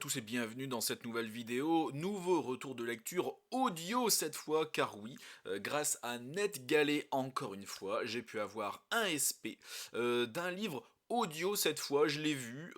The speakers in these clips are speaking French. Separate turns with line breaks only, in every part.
Tous et bienvenue dans cette nouvelle vidéo, nouveau retour de lecture audio cette fois, car oui, grâce à NetGalley encore une fois, j'ai pu avoir un SP d'un livre audio cette fois, je l'ai vu,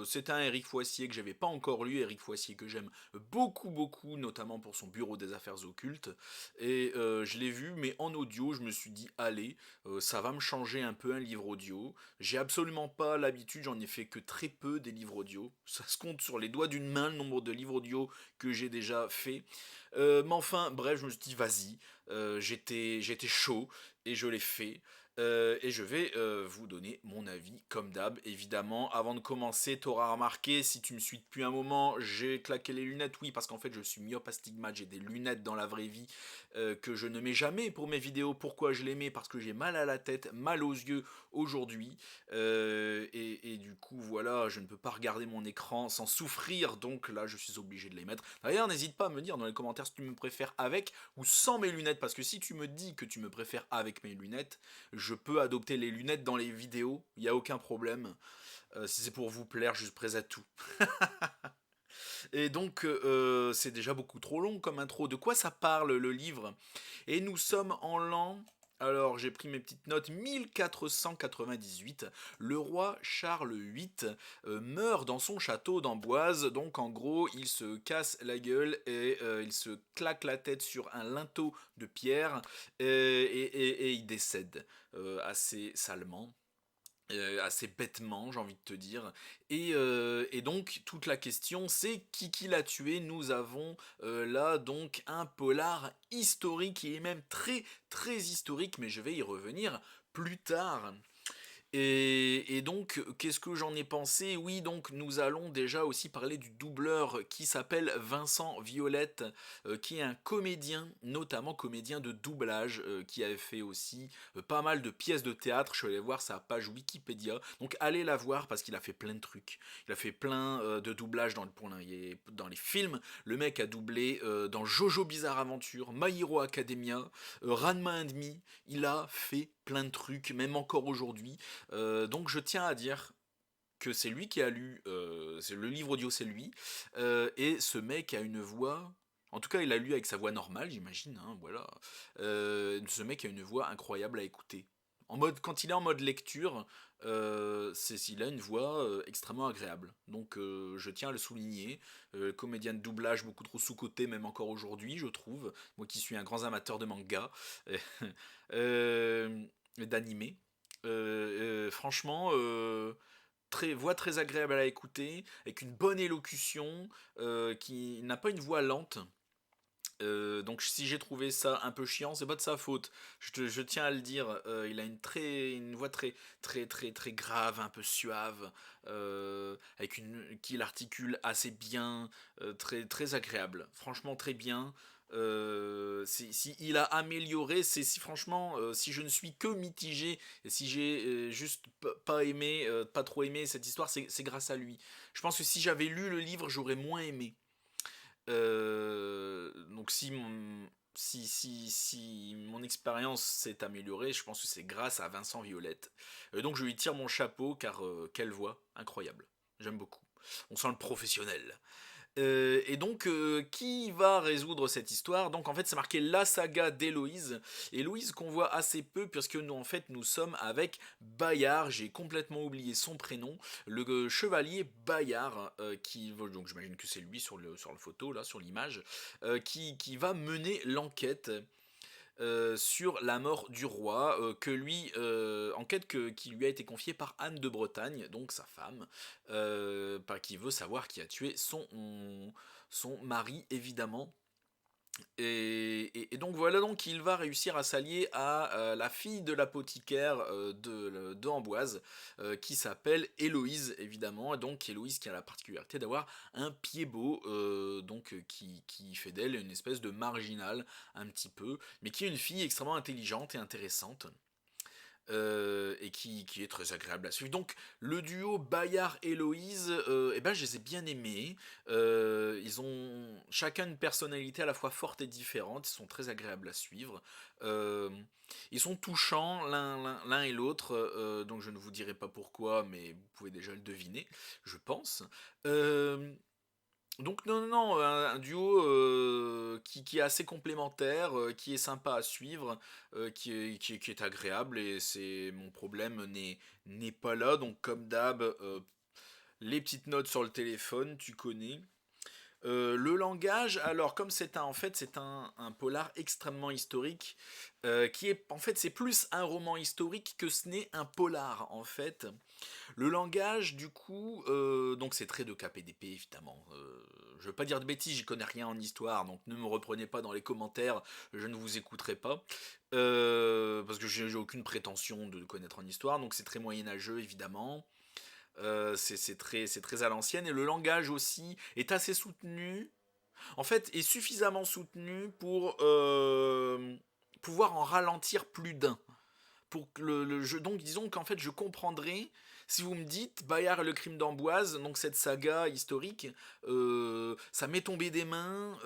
c'est un Éric Foissier que j'avais pas encore lu, Éric Foissier que j'aime beaucoup beaucoup, notamment pour son Bureau des affaires occultes, et je l'ai vu mais en audio, je me suis dit allez, ça va me changer un peu un livre audio, j'ai absolument pas l'habitude, j'en ai fait que très peu des livres audio. Ça se compte sur les doigts d'une main le nombre de livres audio que j'ai déjà fait. Mais enfin, bref, je me suis dit, vas-y, j'étais chaud et je l'ai fait. Et je vais vous donner mon avis, comme d'hab, évidemment. Avant de commencer, t'auras remarqué, si tu me suis depuis un moment, j'ai claqué les lunettes. Oui, parce qu'en fait, je suis myope astigmate, j'ai des lunettes dans la vraie vie que je ne mets jamais pour mes vidéos. Pourquoi je les mets? Parce que j'ai mal à la tête, mal aux yeux aujourd'hui. Et du coup, voilà, je ne peux pas regarder mon écran sans souffrir, donc là, je suis obligé de les mettre. D'ailleurs, n'hésite pas à me dire dans les commentaires si tu me préfères avec ou sans mes lunettes, parce que si tu me dis que tu me préfères avec mes lunettes, je peux adopter les lunettes dans les vidéos, il n'y a aucun problème. Si c'est pour vous plaire, je suis prêt à tout. Et donc, c'est déjà beaucoup trop long comme intro. De quoi ça parle le livre? Et nous sommes en l'an. Alors, j'ai pris mes petites notes. 1498, le roi Charles VIII meurt dans son château d'Amboise. Donc, en gros, il se casse la gueule et il se claque la tête sur un linteau de pierre et il décède assez salement. Assez bêtement, j'ai envie de te dire. Et donc, toute la question, c'est qui l'a tué. Nous avons là donc un polar historique, qui est même très très historique, mais je vais y revenir plus tard. Et donc, qu'est-ce que j'en ai pensé? Oui, donc nous allons déjà aussi parler du doubleur qui s'appelle Vincent Violette, qui est un comédien, notamment comédien de doublage, qui a fait aussi pas mal de pièces de théâtre. Je suis allé voir sa page Wikipédia, donc allez la voir parce qu'il a fait plein de trucs. Il a fait plein de doublages dans les films. Le mec a doublé dans Jojo Bizarre Adventure, My Hero Academia, Ranma and Me. Il a fait plein de trucs, même encore aujourd'hui. Donc je tiens à dire que c'est lui qui a lu, c'est le livre audio, c'est lui, et ce mec a une voix. En tout cas, il a lu avec sa voix normale, j'imagine. Hein, voilà. Ce mec a une voix incroyable à écouter. Quand il est en mode lecture, il a une voix extrêmement agréable. Donc, je tiens à le souligner. Comédien de doublage beaucoup trop sous-coté, même encore aujourd'hui, je trouve. Moi qui suis un grand amateur de manga, d'anime. Franchement, voix très agréable à écouter, avec une bonne élocution, qui n'a pas une voix lente. Donc si j'ai trouvé ça un peu chiant, c'est pas de sa faute. Je tiens à le dire. Il a une voix très très très très grave, un peu suave, qu'il articule assez bien, très très agréable. Franchement très bien. Si il a amélioré, c'est si franchement, si je ne suis que mitigé, et si j'ai juste pas aimé, pas trop aimé cette histoire, c'est grâce à lui. Je pense que si j'avais lu le livre, j'aurais moins aimé. Donc si mon expérience s'est améliorée, je pense que c'est grâce à Vincent Violette. Donc je lui tire mon chapeau car quelle voix incroyable. J'aime beaucoup. On sent le professionnel. Et donc, qui va résoudre cette histoire? Donc, en fait, c'est marqué la saga d'Héloïse. Héloïse qu'on voit assez peu, puisque nous, en fait, nous sommes avec Bayard. J'ai complètement oublié son prénom. Le chevalier Bayard, donc j'imagine que c'est lui sur la photo, là, sur l'image, qui va mener l'enquête sur la mort du roi, enquête qui lui a été confiée par Anne de Bretagne, donc sa femme, qui veut savoir qui a tué son mari, évidemment. Et donc voilà, donc il va réussir à s'allier à la fille de l'apothicaire de Amboise, qui s'appelle Héloïse, évidemment. Et donc Héloïse qui a la particularité d'avoir un pied beau, qui fait d'elle une espèce de marginale, un petit peu, mais qui est une fille extrêmement intelligente et intéressante. Et qui est très agréable à suivre. Donc le duo Bayard-Héloïse, eh ben, je les ai bien aimés. Ils ont chacun une personnalité à la fois forte et différente. Ils sont très agréables à suivre. Euh, Ils sont touchants l'un et l'autre. Donc je ne vous dirai pas pourquoi, mais vous pouvez déjà le deviner, je pense. Euh, Donc non, non, non, un duo qui est assez complémentaire, qui est sympa à suivre, qui est agréable et c'est mon problème n'est pas là. Donc comme d'hab, les petites notes sur le téléphone, tu connais. Le langage, alors comme en fait c'est un polar extrêmement historique, qui est en fait c'est plus un roman historique que ce n'est un polar en fait. Le langage, du coup, donc c'est très de KPDP évidemment. Je veux pas dire de bêtises, j'y connais rien en histoire, donc ne me reprenez pas dans les commentaires, je ne vous écouterai pas. Parce que j'ai aucune prétention de connaître en histoire, donc c'est très moyenâgeux évidemment. C'est très à l'ancienne, et le langage aussi est assez soutenu, en fait, est suffisamment soutenu pour pouvoir en ralentir plus d'un pour que le jeu. Donc disons qu'en fait je comprendrai si vous me dites Bayard et le crime d'Amboise, donc cette saga historique, ça m'est tombé des mains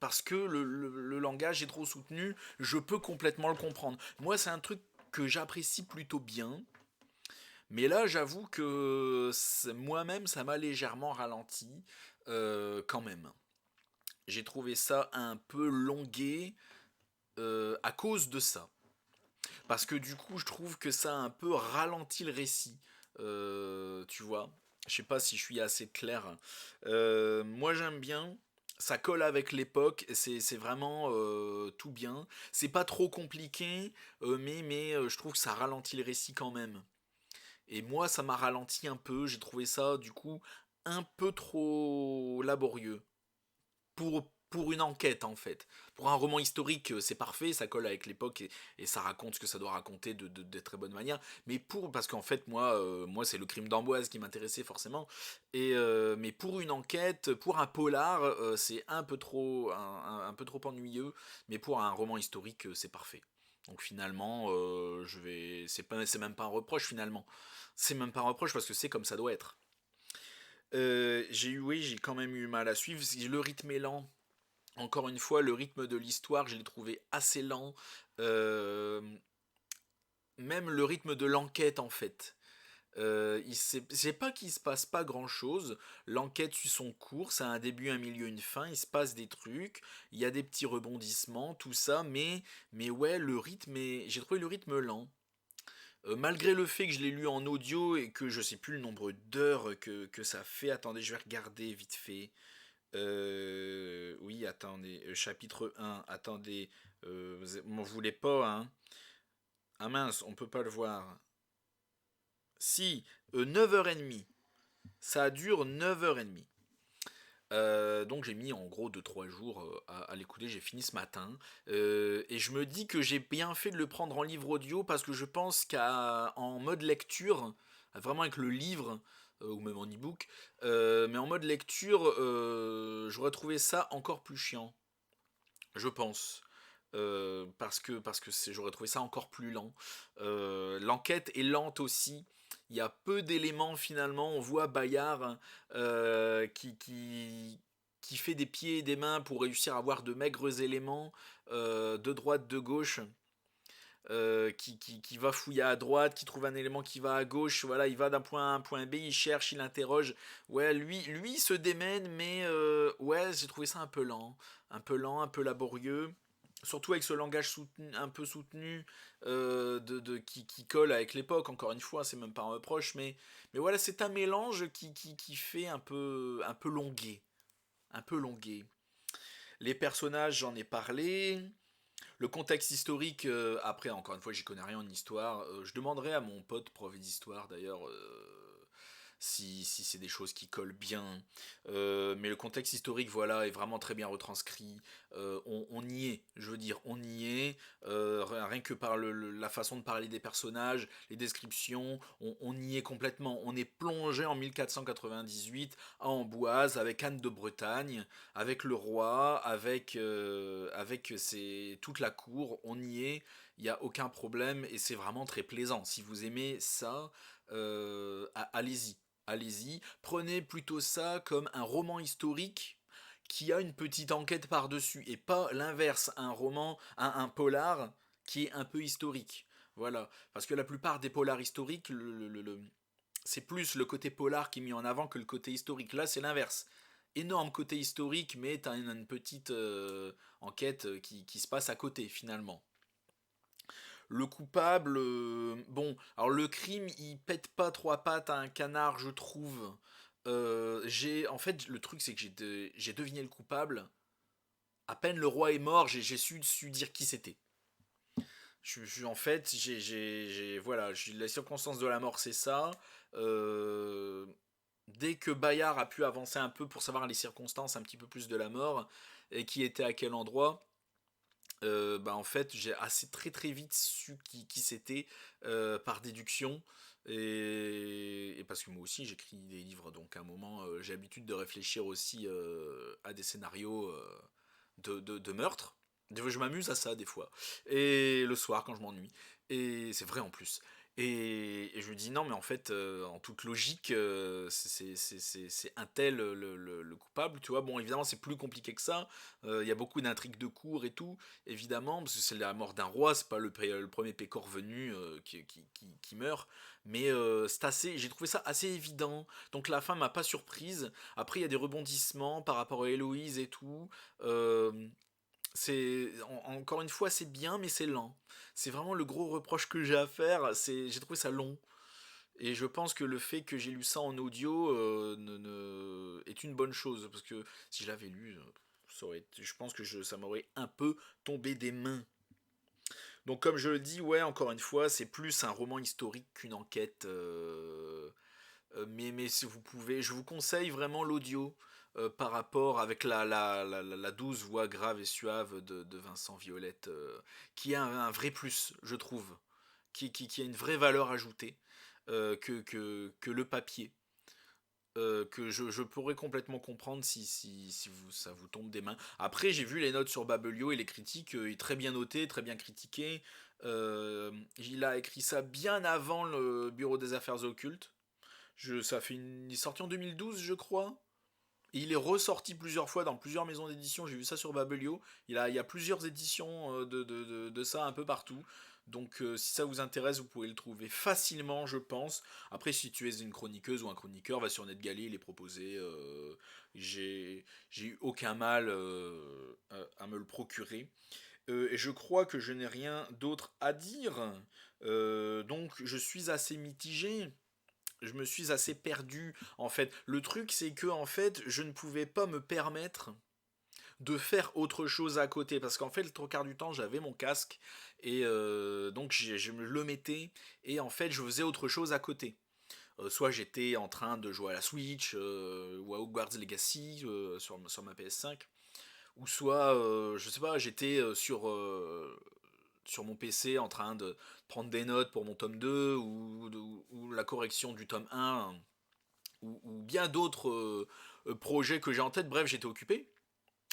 parce que le langage est trop soutenu, je peux complètement le comprendre. Moi c'est un truc que j'apprécie plutôt bien, mais là j'avoue que moi-même ça m'a légèrement ralenti quand même. J'ai trouvé ça un peu longué à cause de ça. Parce que du coup, je trouve que ça a un peu ralenti le récit. Tu vois. Je sais pas si je suis assez clair. Moi, j'aime bien. Ça colle avec l'époque. C'est vraiment tout bien. C'est pas trop compliqué, mais je trouve que ça ralentit le récit quand même. Et moi, ça m'a ralenti un peu. J'ai trouvé ça, du coup, un peu trop laborieux pour une enquête en fait. Pour un roman historique, c'est parfait, ça colle avec l'époque et ça raconte ce que ça doit raconter de très bonne manière. Mais parce qu'en fait moi c'est le crime d'Amboise qui m'intéressait forcément. Mais pour une enquête, pour un polar, c'est un peu trop ennuyeux. Mais pour un roman historique, c'est parfait. Donc finalement, c'est même pas un reproche finalement. C'est même pas un reproche parce que c'est comme ça doit être. Oui, j'ai quand même eu mal à suivre. Le rythme est lent. Encore une fois, le rythme de l'histoire, je l'ai trouvé assez lent. Euh, Même le rythme de l'enquête, en fait. C'est pas qu'il se passe pas grand chose. L'enquête suit son cours, ça a un début, un milieu, une fin. Il se passe des trucs, il y a des petits rebondissements, tout ça. Mais ouais, j'ai trouvé le rythme lent. Malgré le fait que je l'ai lu en audio et que je sais plus le nombre d'heures que ça fait. Attendez, je vais regarder vite fait. Oui, attendez, chapitre 1, attendez, vous m'en voulez pas, hein? Ah mince, on peut pas le voir. Si, 9h30, ça dure 9h30. Donc j'ai mis en gros 2 3 jours à l'écouter, j'ai fini ce matin. Et je me dis que j'ai bien fait de le prendre en livre audio parce que je pense qu'en mode lecture, vraiment avec le livre, ou même en e-book, mais en mode lecture, j'aurais trouvé ça encore plus chiant. Je pense. Parce que j'aurais trouvé ça encore plus lent. L'enquête est lente aussi. Il y a peu d'éléments finalement. On voit Bayard qui fait des pieds et des mains pour réussir à avoir de maigres éléments de droite, de gauche. Qui va fouiller à droite, qui trouve un élément qui va à gauche, voilà, il va d'un point A à un point B, il cherche, il interroge. Ouais, lui il se démène, mais ouais, j'ai trouvé ça un peu laborieux. Surtout avec ce langage un peu soutenu qui colle avec l'époque, encore une fois, c'est même pas un reproche, mais voilà, c'est un mélange qui fait un peu longué. Un peu longué. Les personnages, j'en ai parlé. Le contexte historique, après, encore une fois, j'y connais rien en histoire. Je demanderai à mon pote prof d'histoire, d'ailleurs, si c'est des choses qui collent bien. Mais le contexte historique, voilà, est vraiment très bien retranscrit. On y est, je veux dire, on y est. Rien que par la façon de parler des personnages, les descriptions, on y est complètement. On est plongé en 1498 à Amboise avec Anne de Bretagne, avec le roi, avec toute la cour. On y est, il n'y a aucun problème et c'est vraiment très plaisant. Si vous aimez ça, allez-y. Allez-y, prenez plutôt ça comme un roman historique qui a une petite enquête par-dessus et pas l'inverse, un polar qui est un peu historique. Voilà, parce que la plupart des polars historiques, c'est plus le côté polar qui est mis en avant que le côté historique. Là, c'est l'inverse. énorme côté historique, mais t'as une petite enquête qui se passe à côté finalement. Le coupable, bon, alors le crime, il pète pas trois pattes à un canard, je trouve. En fait, le truc, c'est que j'ai deviné le coupable. À peine le roi est mort, j'ai su dire qui c'était. En fait, voilà, les circonstances de la mort, c'est ça. Euh, Dès que Bayard a pu avancer un peu pour savoir les circonstances un petit peu plus de la mort et qui était à quel endroit, en fait j'ai assez très très vite su qui c'était par déduction et parce que moi aussi j'écris des livres donc à un moment j'ai l'habitude de réfléchir aussi à des scénarios de meurtre. Je m'amuse à ça des fois. Et le soir quand je m'ennuie. Et c'est vrai en plus. Et je me dis non mais en fait en toute logique c'est un tel le coupable tu vois. Bon évidemment c'est plus compliqué que ça. Il y a beaucoup d'intrigues de cour et tout évidemment parce que c'est la mort d'un roi, c'est pas le premier pécor venu qui meurt. Mais j'ai trouvé ça assez évident. Donc la fin m'a pas surprise. Après il y a des rebondissements par rapport à Héloïse et tout. Euh, Encore une fois, c'est bien, mais c'est lent. C'est vraiment le gros reproche que j'ai à faire. J'ai trouvé ça long. Et je pense que le fait que j'ai lu ça en audio est une bonne chose. Parce que si je l'avais lu, je pense que ça m'aurait un peu tombé des mains. Donc, comme je le dis, ouais, encore une fois, c'est plus un roman historique qu'une enquête. Mais si vous pouvez, je vous conseille vraiment l'audio par rapport avec la douce voix grave et suave de Vincent Violette, qui a un vrai plus, je trouve, qui a une vraie valeur ajoutée que le papier. Que je pourrais complètement comprendre si ça vous tombe des mains. Après, j'ai vu les notes sur Babelio et les critiques, il est très bien noté, très bien critiqué. Il a écrit ça bien avant le Bureau des Affaires Occultes. Il est sorti en 2012, je crois. Et il est ressorti plusieurs fois dans plusieurs maisons d'édition. J'ai vu ça sur Babelio. Il y a plusieurs éditions de ça un peu partout. Donc si ça vous intéresse, vous pouvez le trouver facilement, je pense. Après, si tu es une chroniqueuse ou un chroniqueur, va sur NetGalley, il est proposé. J'ai eu aucun mal à me le procurer. Et je crois que je n'ai rien d'autre à dire. Donc je suis assez mitigé, je me suis assez perdu en fait. Le truc c'est que en fait je ne pouvais pas me permettre de faire autre chose à côté parce qu'en fait le trois quarts du temps j'avais mon casque et donc je me le mettais et en fait je faisais autre chose à côté. Soit j'étais en train de jouer à la Switch ou à Hogwarts Legacy sur ma PS5 ou soit je sais pas j'étais sur mon PC en train de prendre des notes pour mon tome 2 ou la correction du tome 1 ou bien d'autres projets que j'ai en tête. Bref, j'étais occupé,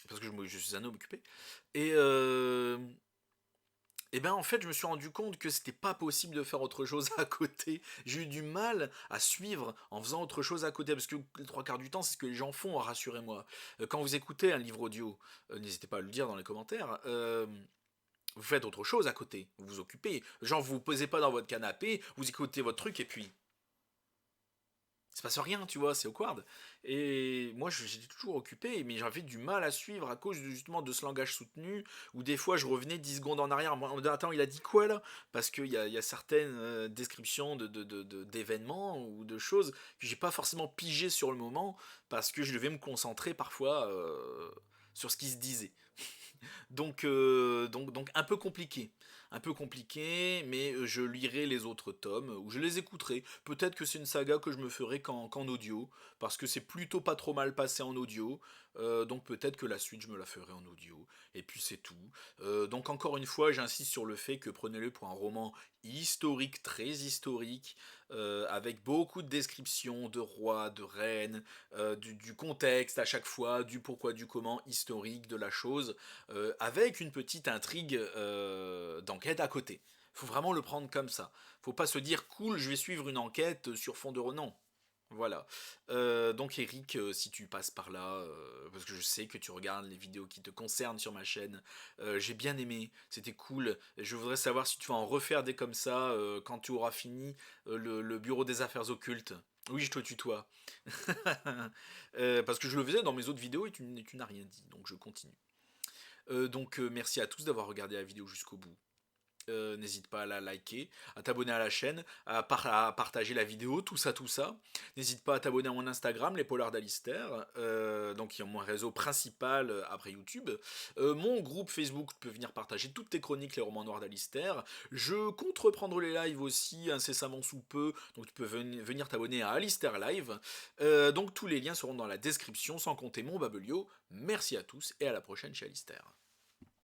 parce que je suis un homme occupé. Et, et ben en fait, je me suis rendu compte que c'était pas possible de faire autre chose à côté. J'ai eu du mal à suivre en faisant autre chose à côté, parce que les trois quarts du temps, c'est ce que les gens font, rassurez-moi. Quand vous écoutez un livre audio, n'hésitez pas à le dire dans les commentaires. Vous faites autre chose à côté, vous vous occupez. Genre, vous vous posez pas dans votre canapé, vous écoutez votre truc et puis il se passe rien, tu vois, c'est awkward. Et moi, j'étais toujours occupé, mais j'avais du mal à suivre à cause justement de ce langage soutenu, où des fois je revenais 10 secondes en arrière, en mode, attends, il a dit quoi là? Parce qu'il y a certaines descriptions d'événements ou de choses que j'ai pas forcément pigé sur le moment, parce que je devais me concentrer parfois sur ce qui se disait. Donc un peu compliqué. Un peu compliqué, mais je lirai les autres tomes, ou je les écouterai. Peut-être que c'est une saga que je me ferai qu'en audio, parce que c'est plutôt pas trop mal passé en audio. Donc peut-être que la suite, je me la ferai en audio. Et puis c'est tout. Donc encore une fois, j'insiste sur le fait que prenez-le pour un roman historique, très historique, avec beaucoup de descriptions de rois, de reines, du contexte à chaque fois, du pourquoi, du comment historique de la chose avec une petite intrigue d'enquête à côté. Faut vraiment le prendre comme ça. Faut pas se dire cool, je vais suivre une enquête sur fond de renom. Voilà. Donc Eric, si tu passes par là, parce que je sais que tu regardes les vidéos qui te concernent sur ma chaîne, j'ai bien aimé, c'était cool. Je voudrais savoir si tu vas en refaire des comme ça quand tu auras fini le bureau des affaires occultes. Oui, je te tutoie. Parce que je le faisais dans mes autres vidéos et tu n'as rien dit, donc je continue. Merci à tous d'avoir regardé la vidéo jusqu'au bout. N'hésite pas à la liker, à t'abonner à la chaîne, à partager la vidéo, tout ça, tout ça. N'hésite pas à t'abonner à mon Instagram, les Polars d'Alistair, donc qui est mon réseau principal après YouTube. Mon groupe Facebook, tu peux venir partager toutes tes chroniques, les romans noirs d'Alistair. Je compte reprendre les lives aussi incessamment sous peu, donc tu peux venir t'abonner à Alistair Live. Donc tous les liens seront dans la description, sans compter mon Babelio. Merci à tous et à la prochaine chez Alistair.